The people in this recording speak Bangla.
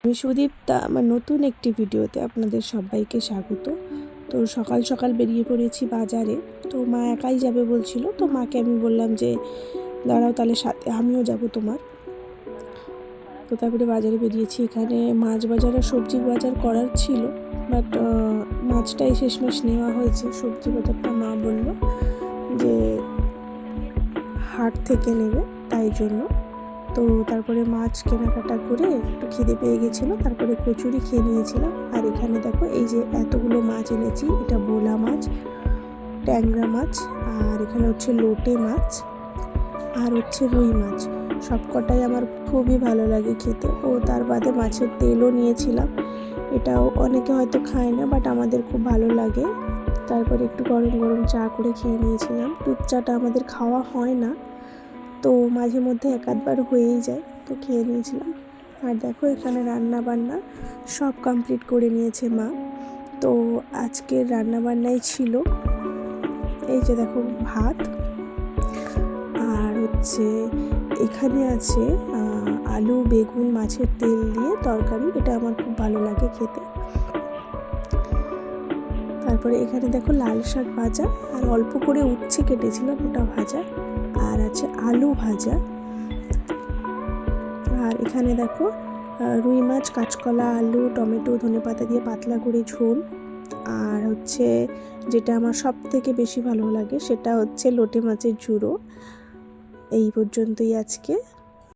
আমি সুদীপ্তা, আমার নতুন একটি ভিডিওতে আপনাদের সবাইকে স্বাগত। তো সকাল সকাল বেরিয়ে পড়েছি বাজারে। তো মা একাই যাবে বলছিল, তো মাকে আমি বললাম যে দাঁড়াও, তাহলে সাথে আমিও যাব তোমার। তো তারপরে বাজারে বেরিয়েছি। এখানে মাছ বাজার আর সবজি বাজার করার ছিল, বাট মাছটাই শেষমেশ নেওয়া হয়েছে। সবজি বাজারটা মা বলল যে হাট থেকে নেবে, তাই জন্য। তো তারপরে মাছ কেনাকাটা করে একটু খিদে পেয়ে গেছিলো, তারপরে কচুরি খেয়ে নিয়েছিলাম। আর এখানে দেখো এই যে এতগুলো মাছ এনেছি, এটা ভোলা মাছ, ট্যাংরা মাছ, আর এখানে হচ্ছে লোটে মাছ, আর হচ্ছে রুই মাছ। সবকটাই আমার খুবই ভালো লাগে খেতে। ও তার বাদে মাছের তেলও নিয়েছিলাম, এটাও অনেকে হয়তো খায় না, বাট আমাদের খুব ভালো লাগে। তারপরে একটু গরম গরম চা করে খেয়ে নিয়েছিলাম। দুধ চাটা আমাদের খাওয়া হয় না, তো মাঝে মধ্যে এক আধবার হয়েই যায়, তো খেয়ে নিয়েছিলাম। আর দেখো এখানে রান্না বান্না সব কমপ্লিট করে নিয়েছে মা। তো আজকের রান্না বান্নাই ছিল এই যে দেখো ভাত, আর হচ্ছে এখানে আছে আলু বেগুন মাছের তেল দিয়ে তরকারি, এটা আমার খুব ভালো লাগে খেতে। তারপরে এখানে দেখো লাল শাক ভাজা, আর অল্প করে উচ্ছে কেটেছিলাম, ওটা ভাজা, আর আছে আলু ভাজা। আর এখানে দেখো রুই মাছ, কাঁচকলা, আলু, টমেটো, ধনেপাতা দিয়ে পাতলা করে ঝোল। আর হচ্ছে যেটা আমার সব থেকে বেশি ভালো লাগে সেটা হচ্ছে লোটে মাছের ঝুড়ো। এই পর্যন্তই আজকে।